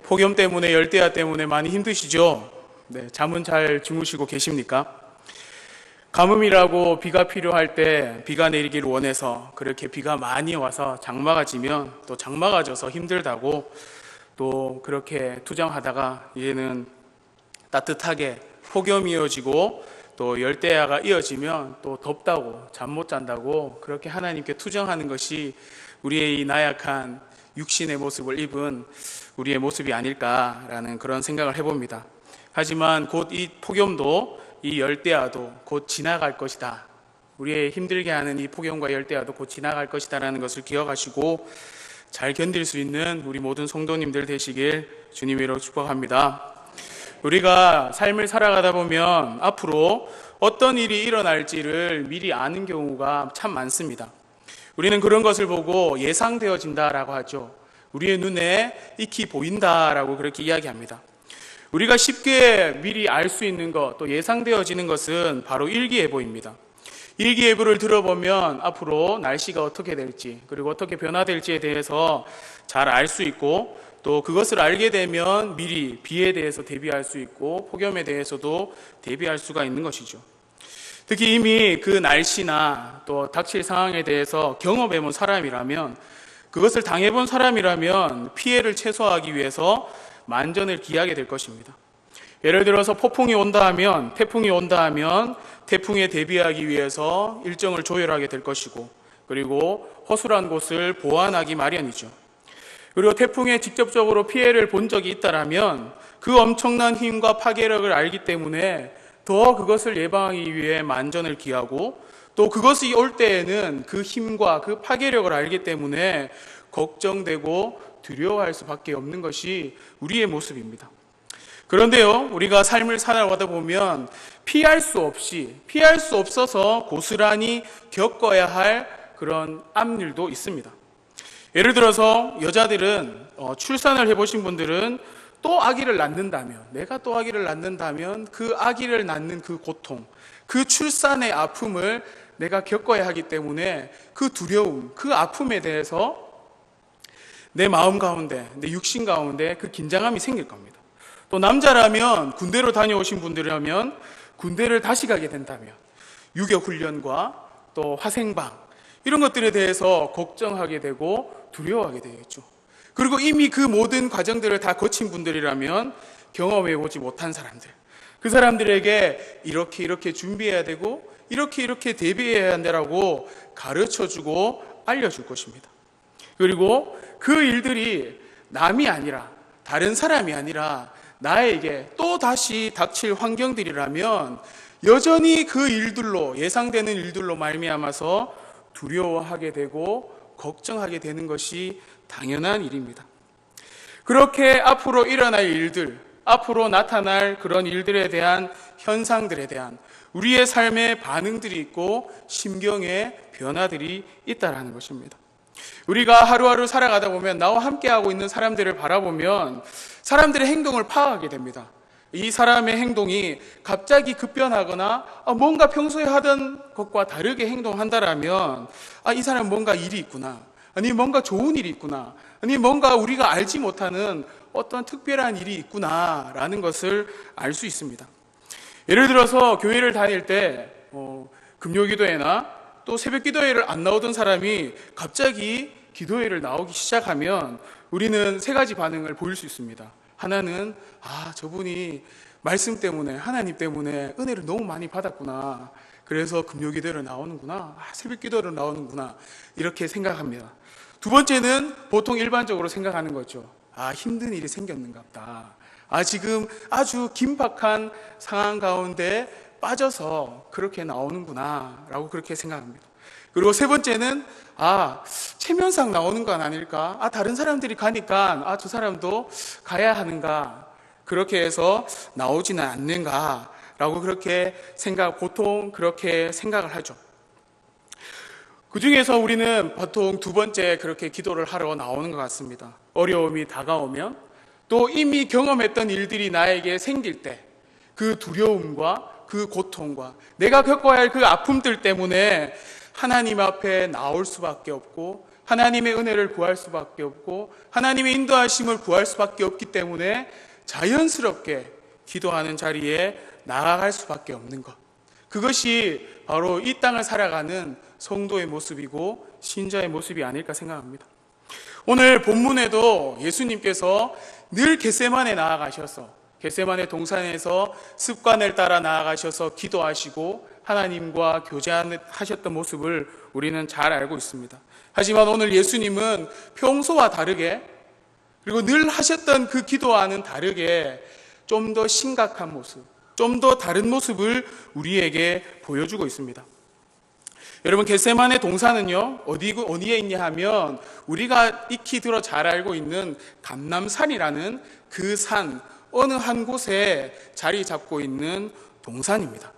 폭염 때문에 열대야 때문에 많이 힘드시죠? 네, 잠은 잘 주무시고 계십니까? 가뭄이라고 비가 필요할 때 비가 내리기를 원해서 그렇게 비가 많이 와서 장마가 지면 또 장마가 져서 힘들다고 또 그렇게 투정하다가 이제는 따뜻하게 폭염이 이어지고 또 열대야가 이어지면 또 덥다고 잠 못 잔다고 그렇게 하나님께 투정하는 것이 우리의 이 나약한 육신의 모습을 입은 우리의 모습이 아닐까라는 그런 생각을 해봅니다. 하지만 곧 이 폭염도 이 열대야도 곧 지나갈 것이다. 우리의 힘들게 하는 이 폭염과 열대야도 곧 지나갈 것이다라는 것을 기억하시고 잘 견딜 수 있는 우리 모든 성도님들 되시길 주님으로 축복합니다. 우리가 삶을 살아가다 보면 앞으로 어떤 일이 일어날지를 미리 아는 경우가 참 많습니다. 우리는 그런 것을 보고 예상되어진다라고 하죠. 우리의 눈에 익히 보인다라고 그렇게 이야기합니다. 우리가 쉽게 미리 알 수 있는 것, 또 예상되어지는 것은 바로 일기예보입니다. 일기예보를 들어보면 앞으로 날씨가 어떻게 될지, 그리고 어떻게 변화될지에 대해서 잘 알 수 있고, 또 그것을 알게 되면 미리 비에 대해서 대비할 수 있고, 폭염에 대해서도 대비할 수가 있는 것이죠. 특히 이미 그 날씨나 또 닥칠 상황에 대해서 경험해본 사람이라면, 그것을 당해본 사람이라면 피해를 최소화하기 위해서 만전을 기하게 될 것입니다. 예를 들어서 폭풍이 온다 하면, 태풍이 온다 하면 태풍에 대비하기 위해서 일정을 조율하게 될 것이고, 그리고 허술한 곳을 보완하기 마련이죠. 그리고 태풍에 직접적으로 피해를 본 적이 있다라면 그 엄청난 힘과 파괴력을 알기 때문에 더 그것을 예방하기 위해 만전을 기하고, 또 그것이 올 때에는 그 힘과 그 파괴력을 알기 때문에 걱정되고 두려워할 수밖에 없는 것이 우리의 모습입니다. 그런데요, 우리가 삶을 살아가다 보면 피할 수 없어서 고스란히 겪어야 할 그런 앞일도 있습니다. 예를 들어서 여자들은 출산을 해보신 분들은 또 아기를 낳는다면, 내가 또 아기를 낳는다면 그 아기를 낳는 그 고통, 그 출산의 아픔을 내가 겪어야 하기 때문에 그 두려움, 그 아픔에 대해서 내 마음 가운데, 내 육신 가운데 그 긴장감이 생길 겁니다. 또 남자라면, 군대로 다녀오신 분들이라면 군대를 다시 가게 된다면 유격훈련과 또 화생방 이런 것들에 대해서 걱정하게 되고 두려워하게 되겠죠. 그리고 이미 그 모든 과정들을 다 거친 분들이라면 경험해보지 못한 사람들, 그 사람들에게 이렇게 준비해야 되고 이렇게 대비해야 한다라고 가르쳐주고 알려줄 것입니다. 그리고 그 일들이 남이 아니라, 다른 사람이 아니라 나에게 또 다시 닥칠 환경들이라면 여전히 그 일들로, 예상되는 일들로 말미암아서 두려워하게 되고 걱정하게 되는 것이 당연한 일입니다. 그렇게 앞으로 일어날 일들, 앞으로 나타날 그런 일들에 대한 현상들에 대한 우리의 삶의 반응들이 있고 심경의 변화들이 있다라는 것입니다. 우리가 하루하루 살아가다 보면 나와 함께하고 있는 사람들을 바라보면 사람들의 행동을 파악하게 됩니다. 이 사람의 행동이 갑자기 급변하거나 뭔가 평소에 하던 것과 다르게 행동한다라면 이 사람 뭔가 일이 있구나, 아니 뭔가 좋은 일이 있구나, 아니 뭔가 우리가 알지 못하는 어떤 특별한 일이 있구나라는 것을 알 수 있습니다. 예를 들어서 교회를 다닐 때 금요기도회나 또 새벽기도회를 안 나오던 사람이 갑자기 기도회를 나오기 시작하면 우리는 세 가지 반응을 보일 수 있습니다. 하나는 저분이 말씀 때문에, 하나님 때문에 은혜를 너무 많이 받았구나, 그래서 금요기도회를 나오는구나, 새벽기도회를 나오는구나, 이렇게 생각합니다. 두 번째는 보통 일반적으로 생각하는 거죠. 힘든 일이 생겼는가 보다, 지금 아주 긴박한 상황 가운데 빠져서 그렇게 나오는구나 라고 그렇게 생각합니다. 그리고 세 번째는 체면상 나오는 건 아닐까, 다른 사람들이 가니까 저 사람도 가야 하는가, 그렇게 해서 나오지는 않는가 라고 보통 그렇게 생각을 하죠. 그 중에서 우리는 보통 두 번째 그렇게 기도를 하러 나오는 것 같습니다. 어려움이 다가오면, 또 이미 경험했던 일들이 나에게 생길 때 그 두려움과 그 고통과 내가 겪어야 할 그 아픔들 때문에 하나님 앞에 나올 수밖에 없고 하나님의 은혜를 구할 수밖에 없고 하나님의 인도하심을 구할 수밖에 없기 때문에 자연스럽게 기도하는 자리에 나아갈 수밖에 없는 것, 그것이 바로 이 땅을 살아가는 성도의 모습이고 신자의 모습이 아닐까 생각합니다. 오늘 본문에도 예수님께서 늘 겟세마네 나아가셔서 겟세마네 동산에서 습관을 따라 나아가셔서 기도하시고 하나님과 교제하셨던 모습을 우리는 잘 알고 있습니다. 하지만 오늘 예수님은 평소와 다르게, 그리고 늘 하셨던 그 기도와는 다르게 좀 더 심각한 모습, 좀 더 다른 모습을 우리에게 보여주고 있습니다. 여러분, 겟세마네 동산은요, 어디에 있냐 하면 우리가 익히 들어 잘 알고 있는 감람산이라는 그 산 어느 한 곳에 자리 잡고 있는 동산입니다.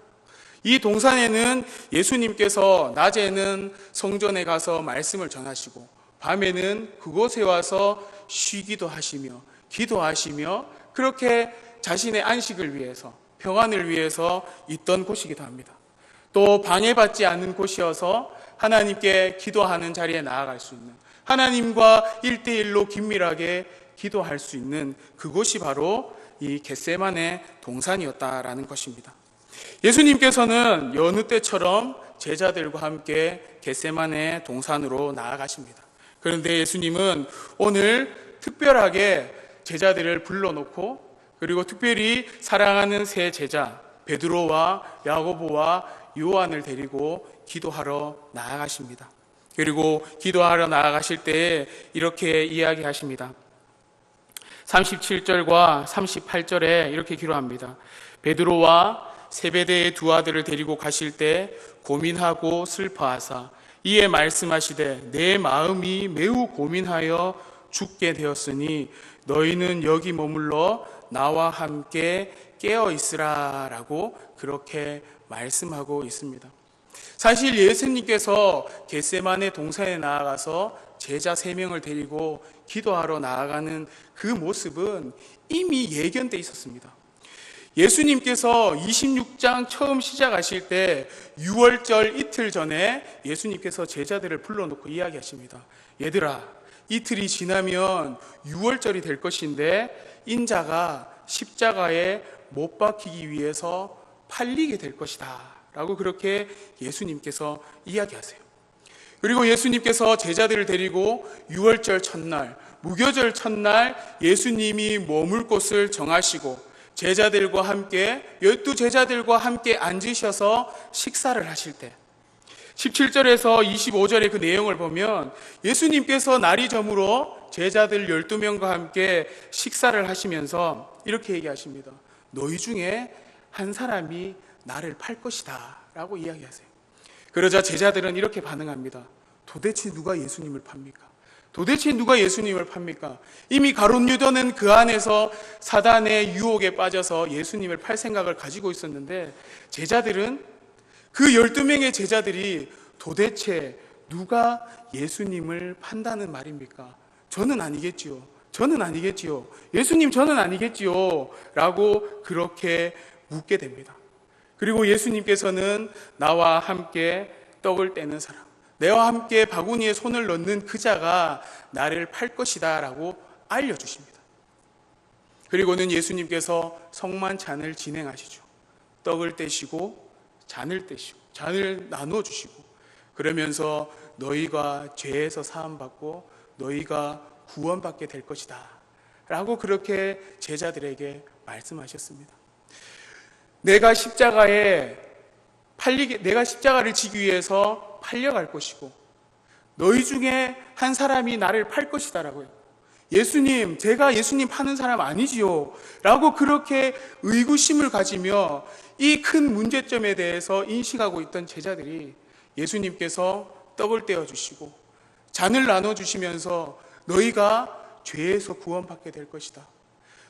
이 동산에는 예수님께서 낮에는 성전에 가서 말씀을 전하시고 밤에는 그곳에 와서 쉬기도 하시며 기도하시며 그렇게 자신의 안식을 위해서, 평안을 위해서 있던 곳이기도 합니다. 또 방해받지 않는 곳이어서 하나님께 기도하는 자리에 나아갈 수 있는, 하나님과 1대1로 긴밀하게 기도할 수 있는 그곳이 바로 이 겟세마네 동산이었다라는 것입니다. 예수님께서는 여느 때처럼 제자들과 함께 겟세마네 동산으로 나아가십니다. 그런데 예수님은 오늘 특별하게 제자들을 불러놓고, 그리고 특별히 사랑하는 세 제자 베드로와 야고보와 요한을 데리고 기도하러 나아가십니다. 그리고 기도하러 나아가실 때 이렇게 이야기하십니다. 37절과 38절에 이렇게 기록합니다. 베드로와 세베대의 두 아들을 데리고 가실 때 고민하고 슬퍼하사 이에 말씀하시되 내 마음이 매우 고민하여 죽게 되었으니 너희는 여기 머물러 나와 함께 깨어 있으라 라고 그렇게 말씀하고 있습니다. 사실 예수님께서 겟세마네 동산에 나아가서 제자 3명을 데리고 기도하러 나아가는 그 모습은 이미 예견돼 있었습니다. 예수님께서 26장 처음 시작하실 때 6월절 이틀 전에 예수님께서 제자들을 불러놓고 이야기하십니다. 얘들아, 이틀이 지나면 6월절이 될 것인데 인자가 십자가에 못 박히기 위해서 팔리게 될 것이다 라고 그렇게 예수님께서 이야기하세요. 그리고 예수님께서 제자들을 데리고 6월절 첫날, 무교절 첫날 예수님이 머물 곳을 정하시고 제자들과 함께 12제자들과 함께 앉으셔서 식사를 하실 때 17절에서 25절의 그 내용을 보면 예수님께서 날이 저물어 제자들 12명과 함께 식사를 하시면서 이렇게 얘기하십니다. 너희 중에 한 사람이 나를 팔 것이다 라고 이야기하세요. 그러자 제자들은 이렇게 반응합니다. 도대체 누가 예수님을 팝니까? 도대체 누가 예수님을 팝니까? 이미 가룟 유다는 그 안에서 사단의 유혹에 빠져서 예수님을 팔 생각을 가지고 있었는데 제자들은 그 12명의 제자들이 도대체 누가 예수님을 판다는 말입니까? 저는 아니겠지요. 저는 아니겠지요. 예수님 저는 아니겠지요. 라고 그렇게 묻게 됩니다. 그리고 예수님께서는 나와 함께 떡을 떼는 사람, 내와 함께 바구니에 손을 넣는 그 자가 나를 팔 것이다 라고 알려주십니다. 그리고는 예수님께서 성만찬을 진행하시죠. 떡을 떼시고 잔을 떼시고 잔을 나누어 주시고 그러면서 너희가 죄에서 사함받고 너희가 구원받게 될 것이다 라고 그렇게 제자들에게 말씀하셨습니다. 내가 십자가를 지기 위해서 팔려갈 것이고 너희 중에 한 사람이 나를 팔 것이다라고요. 예수님, 제가 예수님 파는 사람 아니지요 라고 그렇게 의구심을 가지며 이 큰 문제점에 대해서 인식하고 있던 제자들이 예수님께서 떡을 떼어주시고 잔을 나눠주시면서 너희가 죄에서 구원받게 될 것이다,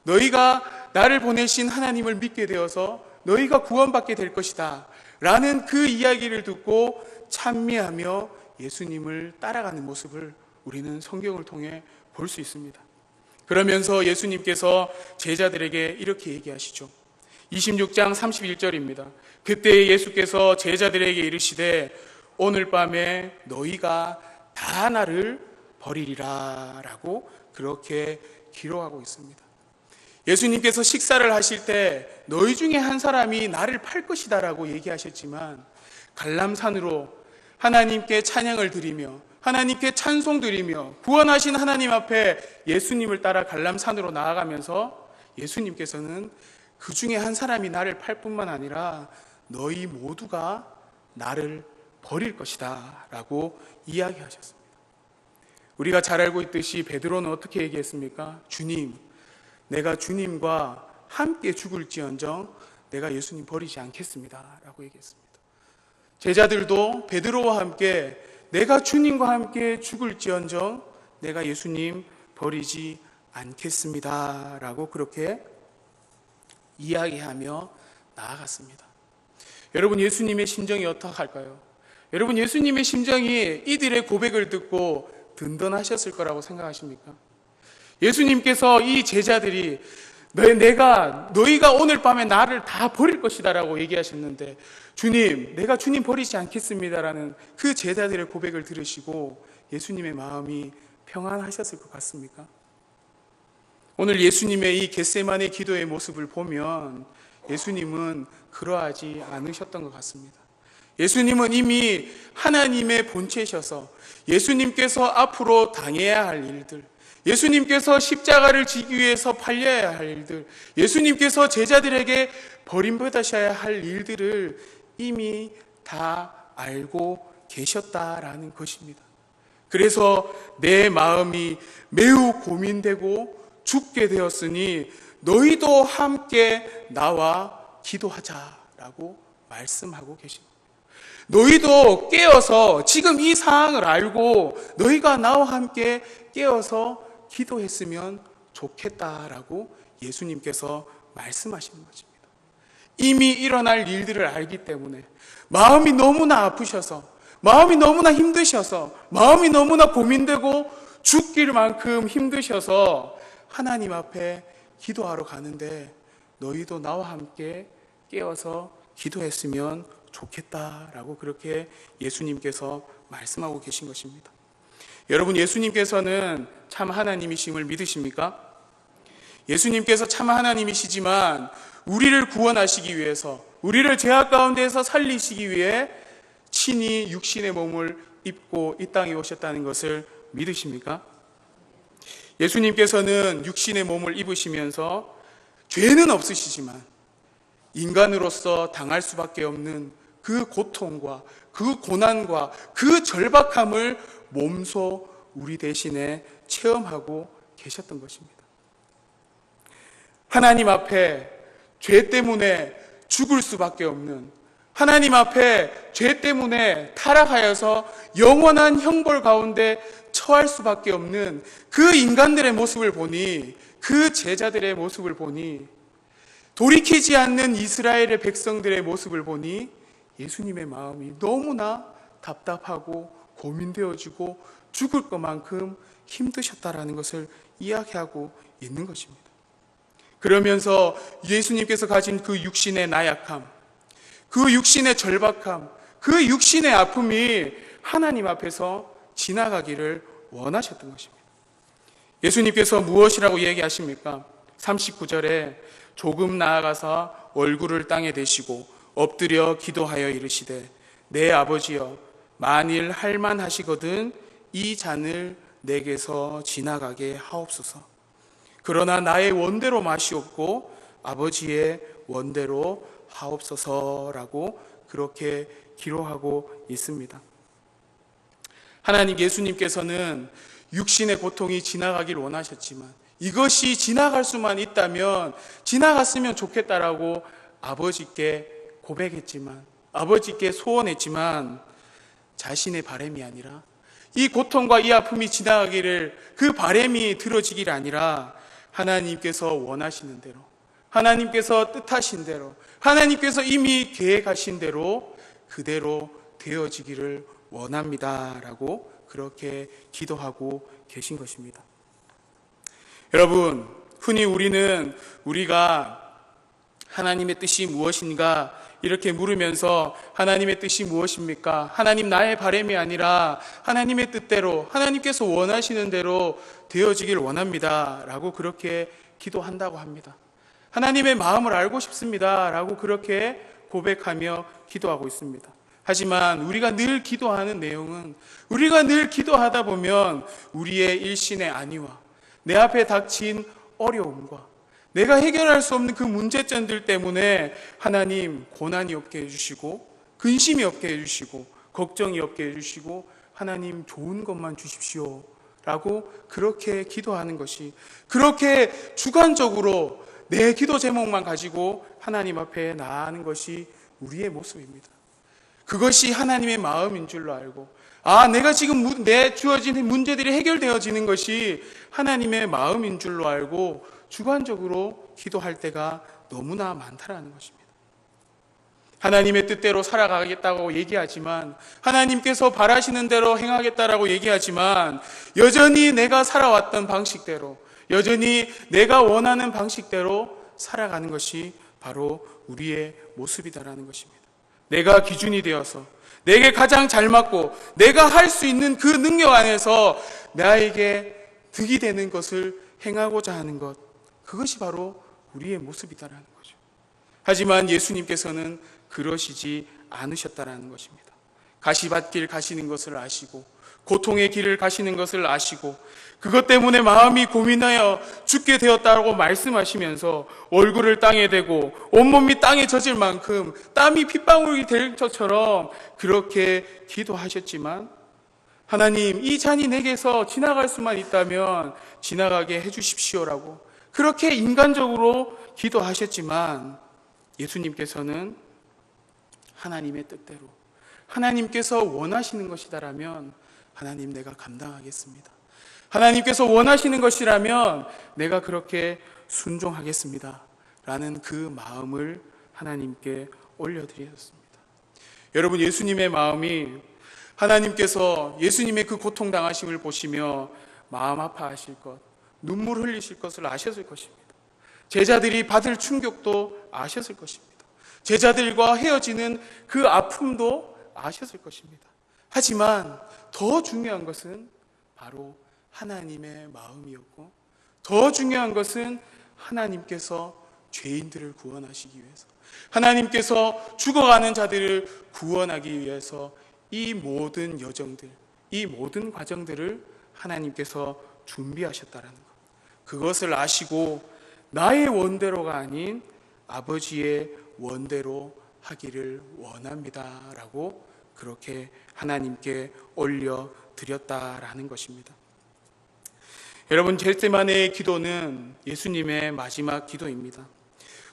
너희가 나를 보내신 하나님을 믿게 되어서 너희가 구원받게 될 것이다 라는 그 이야기를 듣고 찬미하며 예수님을 따라가는 모습을 우리는 성경을 통해 볼 수 있습니다. 그러면서 예수님께서 제자들에게 이렇게 얘기하시죠. 26장 31절입니다. 그때 예수께서 제자들에게 이르시되 오늘 밤에 너희가 다 나를 버리리라 라고 그렇게 기록하고 있습니다. 예수님께서 식사를 하실 때 너희 중에 한 사람이 나를 팔 것이다 라고 얘기하셨지만, 갈람산으로 하나님께 찬양을 드리며 하나님께 찬송 드리며 구원하신 하나님 앞에 예수님을 따라 갈람산으로 나아가면서 예수님께서는 그 중에 한 사람이 나를 팔 뿐만 아니라 너희 모두가 나를 버릴 것이다 라고 이야기하셨습니다. 우리가 잘 알고 있듯이 베드로는 어떻게 얘기했습니까? 주님, 내가 주님과 함께 죽을지언정 내가 예수님 버리지 않겠습니다 라고 얘기했습니다. 제자들도 베드로와 함께 내가 주님과 함께 죽을지언정 내가 예수님 버리지 않겠습니다 라고 그렇게 이야기하며 나아갔습니다. 여러분, 예수님의 심정이 어떡할까요? 여러분, 예수님의 심정이 이들의 고백을 듣고 든든하셨을 거라고 생각하십니까? 예수님께서 이 제자들이 너희가 오늘 밤에 나를 다 버릴 것이다 라고 얘기하셨는데, 주님, 내가 주님 버리지 않겠습니다라는 그 제자들의 고백을 들으시고 예수님의 마음이 평안하셨을 것 같습니까? 오늘 예수님의 이 겟세마네 기도의 모습을 보면 예수님은 그러하지 않으셨던 것 같습니다. 예수님은 이미 하나님의 본체셔서 예수님께서 앞으로 당해야 할 일들, 예수님께서 십자가를 지기 위해서 팔려야 할 일들, 예수님께서 제자들에게 버림받으셔야 할 일들을 이미 다 알고 계셨다라는 것입니다. 그래서 내 마음이 매우 고민되고 죽게 되었으니 너희도 함께 나와 기도하자라고 말씀하고 계십니다. 너희도 깨어서 지금 이 상황을 알고 너희가 나와 함께 깨어서 기도했으면 좋겠다라고 예수님께서 말씀하시는 것입니다. 이미 일어날 일들을 알기 때문에 마음이 너무나 아프셔서, 마음이 너무나 힘드셔서, 마음이 너무나 고민되고 죽길 만큼 힘드셔서 하나님 앞에 기도하러 가는데 너희도 나와 함께 깨어서 기도했으면 좋겠다라고 그렇게 예수님께서 말씀하고 계신 것입니다. 여러분, 예수님께서는 참 하나님이심을 믿으십니까? 예수님께서 참 하나님이시지만 우리를 구원하시기 위해서, 우리를 죄악 가운데에서 살리시기 위해 친히 육신의 몸을 입고 이 땅에 오셨다는 것을 믿으십니까? 예수님께서는 육신의 몸을 입으시면서 죄는 없으시지만 인간으로서 당할 수밖에 없는 그 고통과 그 고난과 그 절박함을 몸소 우리 대신에 체험하고 계셨던 것입니다. 하나님 앞에 죄 때문에 죽을 수밖에 없는, 하나님 앞에 죄 때문에 타락하여서 영원한 형벌 가운데 처할 수밖에 없는 그 인간들의 모습을 보니, 그 제자들의 모습을 보니, 돌이키지 않는 이스라엘의 백성들의 모습을 보니 예수님의 마음이 너무나 답답하고 고민되어지고 죽을 것만큼 힘드셨다라는 것을 이야기하고 있는 것입니다. 그러면서 예수님께서 가진 그 육신의 나약함, 그 육신의 절박함, 그 육신의 아픔이 하나님 앞에서 지나가기를 원하셨던 것입니다. 예수님께서 무엇이라고 얘기하십니까? 39절에 조금 나아가서 얼굴을 땅에 대시고 엎드려 기도하여 이르시되 내 아버지여, 만일 할만하시거든 이 잔을 내게서 지나가게 하옵소서. 그러나 나의 원대로 마시옵고 아버지의 원대로 하옵소서라고 그렇게 기록하고 있습니다. 하나님, 예수님께서는 육신의 고통이 지나가길 원하셨지만 이것이 지나갈 수만 있다면 지나갔으면 좋겠다라고 아버지께 고백했지만, 아버지께 소원했지만 자신의 바람이 아니라 이 고통과 이 아픔이 지나가기를, 그 바람이 들어지길 아니라 하나님께서 원하시는 대로, 하나님께서 뜻하신 대로, 하나님께서 이미 계획하신 대로 그대로 되어지기를 원합니다라고 그렇게 기도하고 계신 것입니다. 여러분, 흔히 우리가 하나님의 뜻이 무엇인가 이렇게 물으면서 하나님의 뜻이 무엇입니까? 하나님, 나의 바람이 아니라 하나님의 뜻대로, 하나님께서 원하시는 대로 되어지길 원합니다 라고 그렇게 기도한다고 합니다. 하나님의 마음을 알고 싶습니다 라고 그렇게 고백하며 기도하고 있습니다. 하지만 우리가 늘 기도하는 내용은, 우리가 늘 기도하다 보면 우리의 일신의 안위와 내 앞에 닥친 어려움과 내가 해결할 수 없는 그 문제점들 때문에 하나님, 고난이 없게 해주시고 근심이 없게 해주시고 걱정이 없게 해주시고 하나님, 좋은 것만 주십시오 라고 그렇게 기도하는 것이, 그렇게 주관적으로 내 기도 제목만 가지고 하나님 앞에 나아가는 것이 우리의 모습입니다. 그것이 하나님의 마음인 줄로 알고, 내가 지금 내 주어진 문제들이 해결되어지는 것이 하나님의 마음인 줄로 알고 주관적으로 기도할 때가 너무나 많다라는 것입니다. 하나님의 뜻대로 살아가겠다고 얘기하지만, 하나님께서 바라시는 대로 행하겠다라고 얘기하지만, 여전히 내가 살아왔던 방식대로, 여전히 내가 원하는 방식대로 살아가는 것이 바로 우리의 모습이다라는 것입니다. 내가 기준이 되어서 내게 가장 잘 맞고 내가 할 수 있는 그 능력 안에서 나에게 득이 되는 것을 행하고자 하는 것, 그것이 바로 우리의 모습이다라는 거죠. 하지만 예수님께서는 그러시지 않으셨다라는 것입니다. 가시밭길 가시는 것을 아시고 고통의 길을 가시는 것을 아시고 그것 때문에 마음이 고민하여 죽게 되었다고 말씀하시면서 얼굴을 땅에 대고 온몸이 땅에 젖을 만큼 땀이 핏방울이 될 것처럼 그렇게 기도하셨지만, 하나님, 이 잔이 내게서 지나갈 수만 있다면 지나가게 해주십시오라고 그렇게 인간적으로 기도하셨지만, 예수님께서는 하나님의 뜻대로, 하나님께서 원하시는 것이다라면 하나님, 내가 감당하겠습니다. 하나님께서 원하시는 것이라면 내가 그렇게 순종하겠습니다 라는 그 마음을 하나님께 올려드렸습니다. 여러분, 예수님의 마음이, 하나님께서 예수님의 그 고통당하심을 보시며 마음 아파하실 것, 눈물 흘리실 것을 아셨을 것입니다. 제자들이 받을 충격도 아셨을 것입니다. 제자들과 헤어지는 그 아픔도 아셨을 것입니다. 하지만 더 중요한 것은 바로 하나님의 마음이었고, 더 중요한 것은 하나님께서 죄인들을 구원하시기 위해서, 하나님께서 죽어가는 자들을 구원하기 위해서 이 모든 여정들, 이 모든 과정들을 하나님께서 준비하셨다라는 것, 그것을 아시고 나의 원대로가 아닌 아버지의 원대로 하기를 원합니다 라고 그렇게 하나님께 올려드렸다라는 것입니다. 여러분, 겟세마네의 기도는 예수님의 마지막 기도입니다.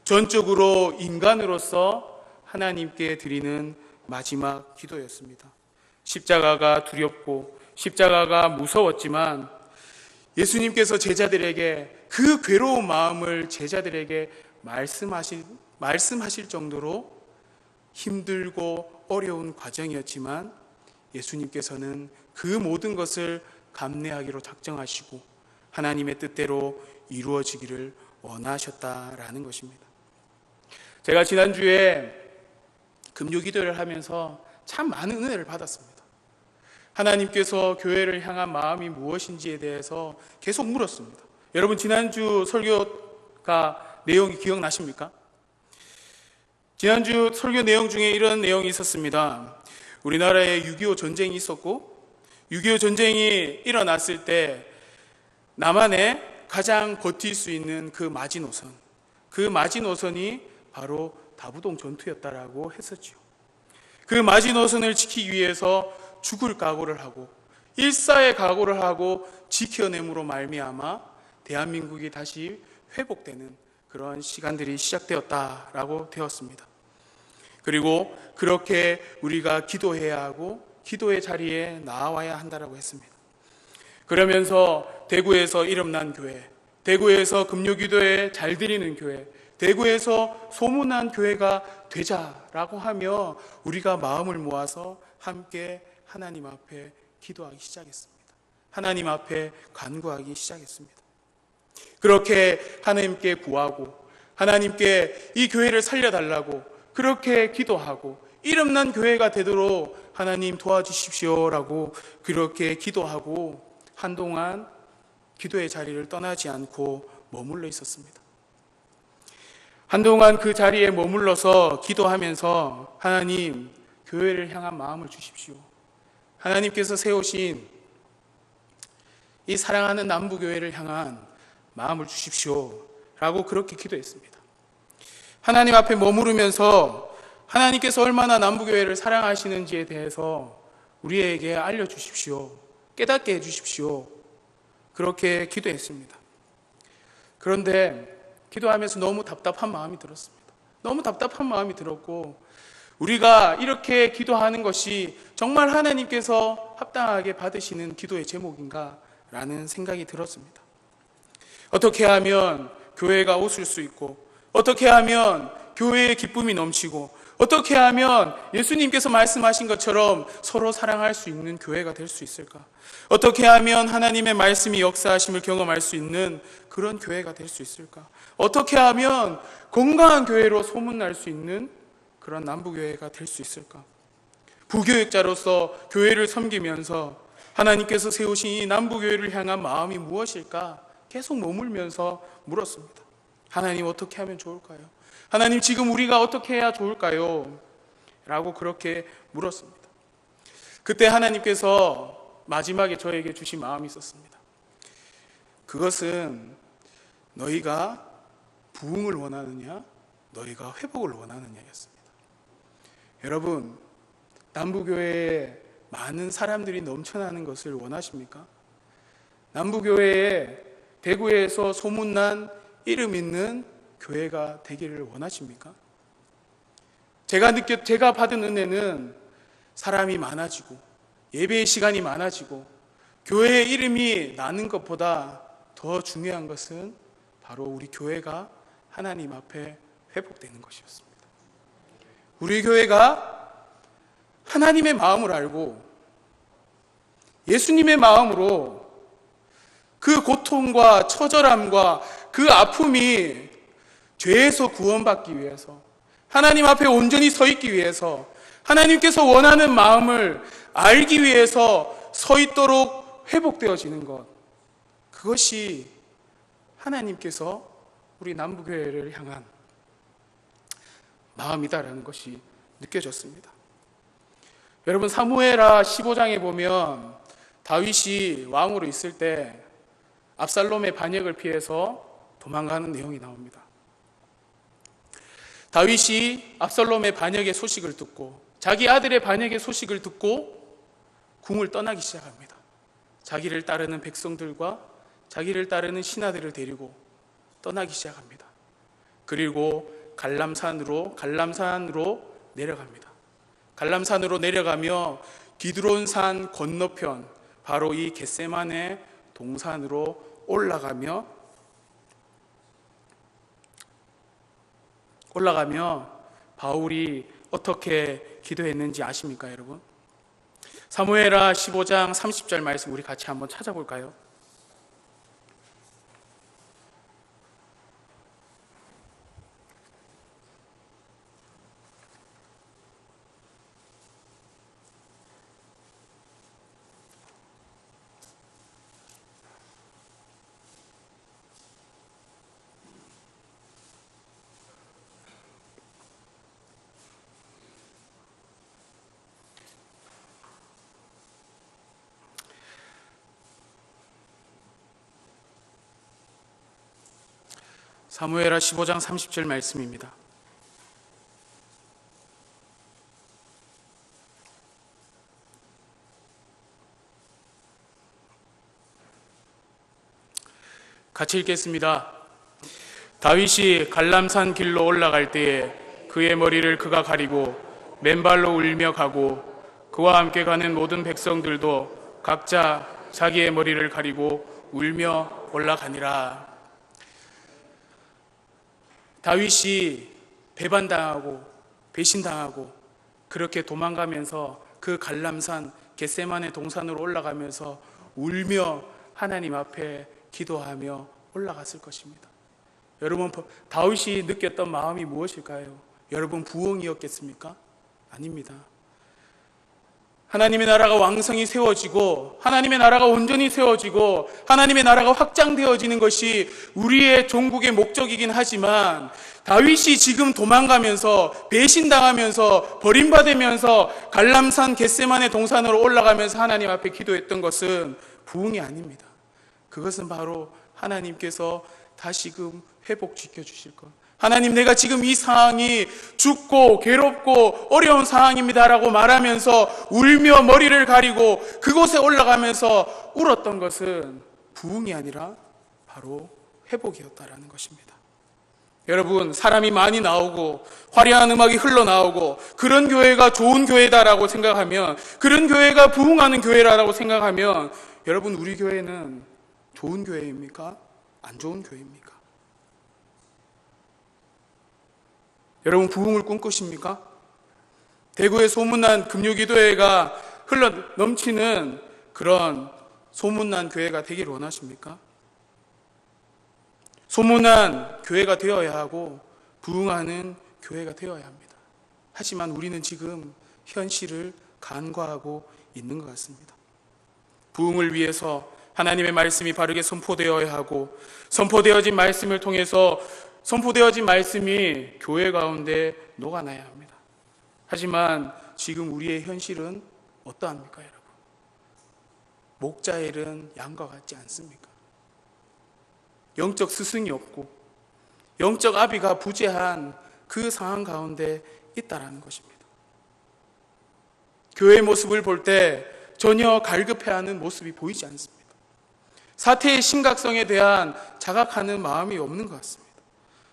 전적으로 인간으로서 하나님께 드리는 마지막 기도였습니다. 십자가가 두렵고 십자가가 무서웠지만 예수님께서 제자들에게 그 괴로운 마음을 제자들에게 말씀하실 정도로 힘들고 어려운 과정이었지만 예수님께서는 그 모든 것을 감내하기로 작정하시고 하나님의 뜻대로 이루어지기를 원하셨다라는 것입니다. 제가 지난주에 금요기도를 하면서 참 많은 은혜를 받았습니다. 하나님께서 교회를 향한 마음이 무엇인지에 대해서 계속 물었습니다. 여러분, 지난주 설교가 내용이 기억나십니까? 지난주 설교 내용 중에 이런 내용이 있었습니다. 우리나라에 6.25 전쟁이 있었고 6.25 전쟁이 일어났을 때 남한에 가장 버틸 수 있는 그 마지노선, 그 마지노선이 바로 다부동 전투였다라고 했었죠. 그 마지노선을 지키기 위해서 죽을 각오를 하고 일사의 각오를 하고 지켜냄으로 말미암아 대한민국이 다시 회복되는 그런 시간들이 시작되었다라고 되었습니다. 그리고 그렇게 우리가 기도해야 하고 기도의 자리에 나와야 한다라고 했습니다. 그러면서 대구에서 이름난 교회, 대구에서 금요기도에 잘 드리는 교회, 대구에서 소문난 교회가 되자라고 하며 우리가 마음을 모아서 함께 하나님 앞에 기도하기 시작했습니다. 하나님 앞에 간구하기 시작했습니다. 그렇게 하나님께 구하고 하나님께 이 교회를 살려달라고 그렇게 기도하고 이름난 교회가 되도록 하나님 도와주십시오라고 그렇게 기도하고 한동안 기도의 자리를 떠나지 않고 머물러 있었습니다. 한동안 그 자리에 머물러서 기도하면서 하나님, 교회를 향한 마음을 주십시오. 하나님께서 세우신 이 사랑하는 남부교회를 향한 마음을 주십시오 라고 그렇게 기도했습니다. 하나님 앞에 머무르면서 하나님께서 얼마나 남부교회를 사랑하시는지에 대해서 우리에게 알려주십시오. 깨닫게 해주십시오. 그렇게 기도했습니다. 그런데 기도하면서 너무 답답한 마음이 들었습니다. 너무 답답한 마음이 들었고, 우리가 이렇게 기도하는 것이 정말 하나님께서 합당하게 받으시는 기도의 제목인가? 라는 생각이 들었습니다. 어떻게 하면 교회가 웃을 수 있고, 어떻게 하면 교회의 기쁨이 넘치고, 어떻게 하면 예수님께서 말씀하신 것처럼 서로 사랑할 수 있는 교회가 될 수 있을까? 어떻게 하면 하나님의 말씀이 역사하심을 경험할 수 있는 그런 교회가 될 수 있을까? 어떻게 하면 건강한 교회로 소문날 수 있는 그런 남부교회가 될 수 있을까? 부교육자로서 교회를 섬기면서 하나님께서 세우신 이 남부교회를 향한 마음이 무엇일까? 계속 머물면서 물었습니다. 하나님, 어떻게 하면 좋을까요? 하나님, 지금 우리가 어떻게 해야 좋을까요? 라고 그렇게 물었습니다. 그때 하나님께서 마지막에 저에게 주신 마음이 있었습니다. 그것은 너희가 부흥을 원하느냐, 너희가 회복을 원하느냐였습니다. 여러분, 남부교회에 많은 사람들이 넘쳐나는 것을 원하십니까? 남부교회에 대구에서 소문난 이름 있는 교회가 되기를 원하십니까? 제가 받은 은혜는 사람이 많아지고 예배의 시간이 많아지고 교회의 이름이 나는 것보다 더 중요한 것은 바로 우리 교회가 하나님 앞에 회복되는 것이었습니다. 우리 교회가 하나님의 마음을 알고 예수님의 마음으로 그 고통과 처절함과 그 아픔이 죄에서 구원받기 위해서 하나님 앞에 온전히 서 있기 위해서 하나님께서 원하는 마음을 알기 위해서 서 있도록 회복되어지는 것, 그것이 하나님께서 우리 남부교회를 향한 마음이다라는 것이 느껴졌습니다. 여러분, 사무엘하 15장에 보면 다윗이 왕으로 있을 때 압살롬의 반역을 피해서 도망가는 내용이 나옵니다. 다윗이 압살롬의 반역의 소식을 듣고 자기 아들의 반역의 소식을 듣고 궁을 떠나기 시작합니다. 자기를 따르는 백성들과 자기를 따르는 신하들을 데리고 떠나기 시작합니다. 그리고 갈람산으로 내려갑니다. 갈람산으로 내려가며 기드론산 건너편 바로 이 겟세만의 동산으로 올라가며 바울이 어떻게 기도했는지 아십니까, 여러분? 사무엘하 15장 30절 말씀 우리 같이 한번 찾아볼까요? 사무엘하 15장 30절 말씀입니다. 같이 읽겠습니다. 다윗이 갈람산 길로 올라갈 때에 그의 머리를 그가 가리고 맨발로 울며 가고 그와 함께 가는 모든 백성들도 각자 자기의 머리를 가리고 울며 올라가니라. 다윗이 배반당하고 배신당하고 그렇게 도망가면서 그 갈람산 겟세만의 동산으로 올라가면서 울며 하나님 앞에 기도하며 올라갔을 것입니다. 여러분, 다윗이 느꼈던 마음이 무엇일까요? 여러분 부흥이었겠습니까? 아닙니다. 하나님의 나라가 왕성히 세워지고 하나님의 나라가 온전히 세워지고 하나님의 나라가 확장되어지는 것이 우리의 종국의 목적이긴 하지만 다윗이 지금 도망가면서 배신당하면서 버림받으면서 갈람산 겟세마네 동산으로 올라가면서 하나님 앞에 기도했던 것은 부흥이 아닙니다. 그것은 바로 하나님께서 다시금 회복시켜 주실 것. 하나님, 내가 지금 이 상황이 죽고 괴롭고 어려운 상황입니다라고 말하면서 울며 머리를 가리고 그곳에 올라가면서 울었던 것은 부흥이 아니라 바로 회복이었다라는 것입니다. 여러분, 사람이 많이 나오고 화려한 음악이 흘러나오고 그런 교회가 좋은 교회다라고 생각하면, 그런 교회가 부흥하는 교회라고 생각하면, 여러분, 우리 교회는 좋은 교회입니까? 안 좋은 교회입니까? 여러분, 부흥을 꿈꾸십니까? 대구의 소문난 금요기도회가 흘러 넘치는 그런 소문난 교회가 되기를 원하십니까? 소문난 교회가 되어야 하고 부흥하는 교회가 되어야 합니다. 하지만 우리는 지금 현실을 간과하고 있는 것 같습니다. 부흥을 위해서 하나님의 말씀이 바르게 선포되어야 하고, 선포되어진 말씀을 통해서 선포되어진 말씀이 교회 가운데 녹아나야 합니다. 하지만 지금 우리의 현실은 어떠합니까, 여러분? 목자의 일은 양과 같지 않습니까? 영적 스승이 없고 영적 아비가 부재한 그 상황 가운데 있다라는 것입니다. 교회의 모습을 볼 때 전혀 갈급해하는 모습이 보이지 않습니다. 사태의 심각성에 대한 자각하는 마음이 없는 것 같습니다.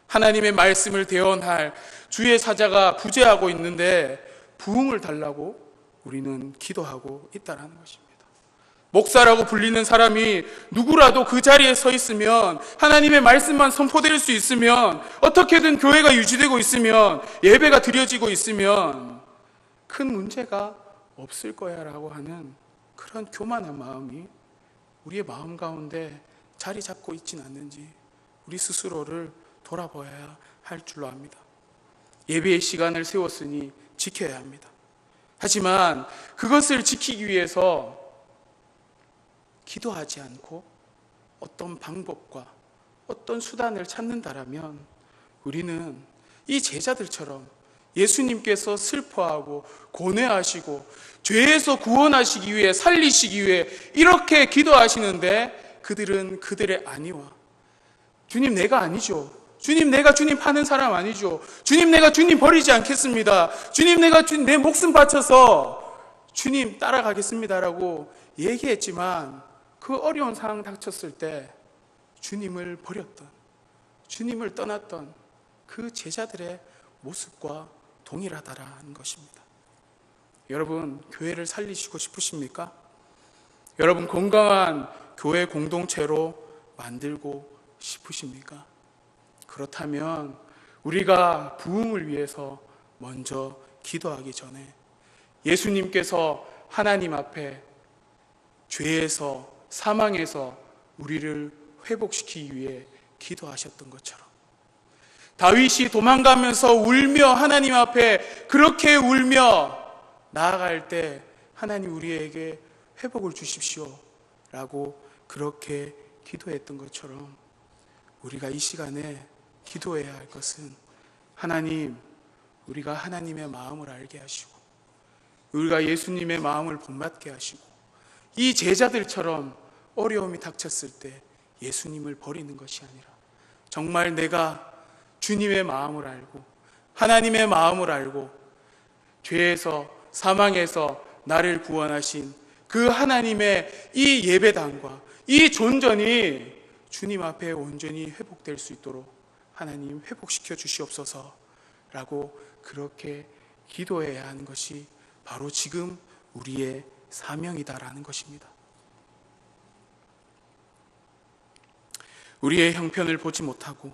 하나님의 말씀을 대언할 주의 사자가 부재하고 있는데 부흥을 달라고 우리는 기도하고 있다는 것입니다. 목사라고 불리는 사람이 누구라도 그 자리에 서 있으면, 하나님의 말씀만 선포될 수 있으면, 어떻게든 교회가 유지되고 있으면, 예배가 드려지고 있으면 큰 문제가 없을 거야 라고 하는 그런 교만한 마음이 우리의 마음 가운데 자리 잡고 있진 않는지 우리 스스로를 돌아봐야 할 줄로 압니다. 예배의 시간을 세웠으니 지켜야 합니다. 하지만 그것을 지키기 위해서 기도하지 않고 어떤 방법과 어떤 수단을 찾는다라면 우리는 이 제자들처럼 예수님께서 슬퍼하고 고뇌하시고 죄에서 구원하시기 위해, 살리시기 위해 이렇게 기도하시는데 그들은 그들의 아니와, 주님 내가 아니죠, 주님 내가 주님 파는 사람 아니죠, 주님 내가 주님 버리지 않겠습니다, 주님 내가 내 목숨 바쳐서 주님 따라가겠습니다라고 얘기했지만 그 어려운 상황 닥쳤을 때 주님을 버렸던, 주님을 떠났던 그 제자들의 모습과 동일하다라는 것입니다. 여러분, 교회를 살리시고 싶으십니까? 여러분, 건강한 교회 공동체로 만들고 싶으십니까? 그렇다면 우리가 부흥을 위해서 먼저 기도하기 전에 예수님께서 하나님 앞에 죄에서, 사망에서 우리를 회복시키기 위해 기도하셨던 것처럼, 다윗이 도망가면서 울며 하나님 앞에 그렇게 울며 나아갈 때 하나님 우리에게 회복을 주십시오 라고 그렇게 기도했던 것처럼 우리가 이 시간에 기도해야 할 것은, 하나님, 우리가 하나님의 마음을 알게 하시고 우리가 예수님의 마음을 본받게 하시고 이 제자들처럼 어려움이 닥쳤을 때 예수님을 버리는 것이 아니라 정말 내가 주님의 마음을 알고 하나님의 마음을 알고 죄에서, 사망에서 나를 구원하신 그 하나님의 이 예배당과 이 존전이 주님 앞에 온전히 회복될 수 있도록 하나님 회복시켜 주시옵소서 라고 그렇게 기도해야 하는 것이 바로 지금 우리의 사명이다라는 것입니다. 우리의 형편을 보지 못하고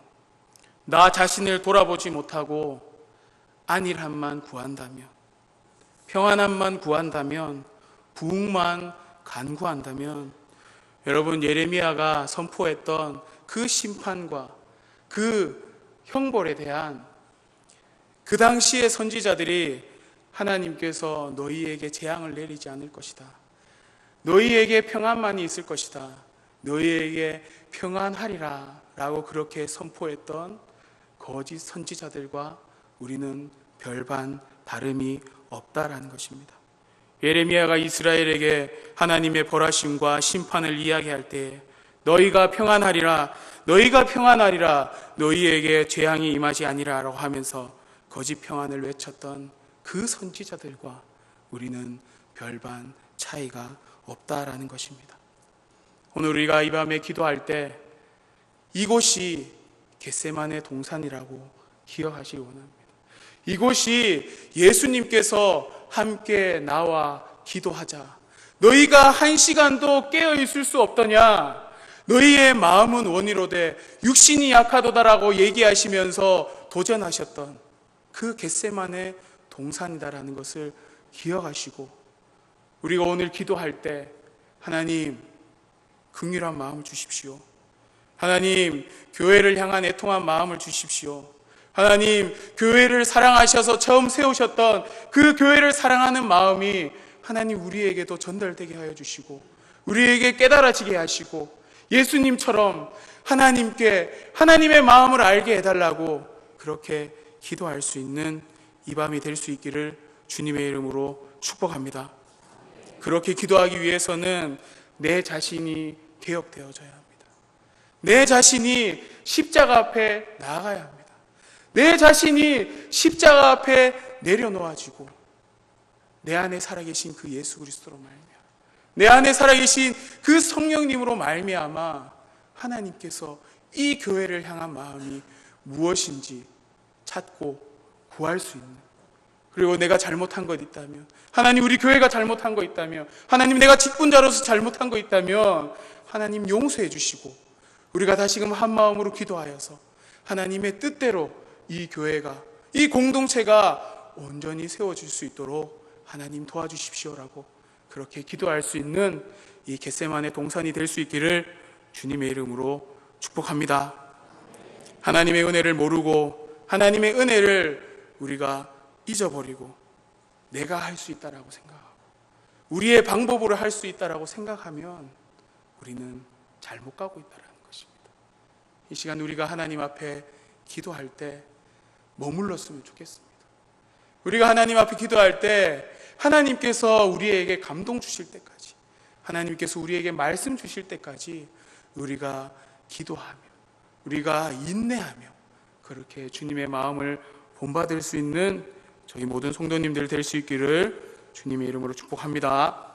나 자신을 돌아보지 못하고 안일함만 구한다면, 평안함만 구한다면, 부흥만 간구한다면, 여러분, 예레미야가 선포했던 그 심판과 그 형벌에 대한 그 당시의 선지자들이 하나님께서 너희에게 재앙을 내리지 않을 것이다, 너희에게 평안만이 있을 것이다, 너희에게 평안하리라 라고 그렇게 선포했던 거짓 선지자들과 우리는 별반 다름이 없다라는 것입니다. 예레미야가 이스라엘에게 하나님의 벌하심과 심판을 이야기할 때 너희가 평안하리라, 너희가 평안하리라, 너희에게 재앙이 임하지 아니라 라고 하면서 거짓 평안을 외쳤던 그 선지자들과 우리는 별반 차이가 없다라는 것입니다. 오늘 우리가 이 밤에 기도할 때 이곳이 겟세마네 동산이라고 기억하시기 원합니다. 이곳이 예수님께서 함께 나와 기도하자, 너희가 한 시간도 깨어 있을 수 없더냐, 너희의 마음은 원이로되 육신이 약하도다라고 얘기하시면서 도전하셨던 그 겟세마네 동산이다라는 것을 기억하시고, 우리가 오늘 기도할 때 하나님 긍휼한 마음을 주십시오, 하나님 교회를 향한 애통한 마음을 주십시오, 하나님 교회를 사랑하셔서 처음 세우셨던 그 교회를 사랑하는 마음이 하나님 우리에게도 전달되게 하여 주시고, 우리에게 깨달아지게 하시고, 예수님처럼 하나님께 하나님의 마음을 알게 해달라고 그렇게 기도할 수 있는 이 밤이 될 수 있기를 주님의 이름으로 축복합니다. 그렇게 기도하기 위해서는 내 자신이 개혁되어져야 합니다. 내 자신이 십자가 앞에 나아가야 합니다. 내 자신이 십자가 앞에 내려놓아지고 내 안에 살아계신 그 예수 그리스도로 말미암아, 내 안에 살아계신 그 성령님으로 말미암아 하나님께서 이 교회를 향한 마음이 무엇인지 찾고 구할 수 있는, 그리고 내가 잘못한 것 있다면, 하나님 우리 교회가 잘못한 것 있다면, 하나님 내가 직분자로서 잘못한 것 있다면 하나님 용서해 주시고, 우리가 다시금 한 마음으로 기도하여서 하나님의 뜻대로 이 교회가, 이 공동체가 온전히 세워질 수 있도록 하나님 도와주십시오라고 그렇게 기도할 수 있는 이 겟세마네 동산이 될 수 있기를 주님의 이름으로 축복합니다. 하나님의 은혜를 모르고 하나님의 은혜를 우리가 잊어버리고 내가 할 수 있다라고 생각하고 우리의 방법으로 할 수 있다라고 생각하면 우리는 잘못 가고 있다라는 것입니다. 이 시간 우리가 하나님 앞에 기도할 때 머물렀으면 좋겠습니다. 우리가 하나님 앞에 기도할 때 하나님께서 우리에게 감동 주실 때까지, 하나님께서 우리에게 말씀 주실 때까지 우리가 기도하며 우리가 인내하며 그렇게 주님의 마음을 본받을 수 있는 저희 모든 성도님들 될 수 있기를 주님의 이름으로 축복합니다.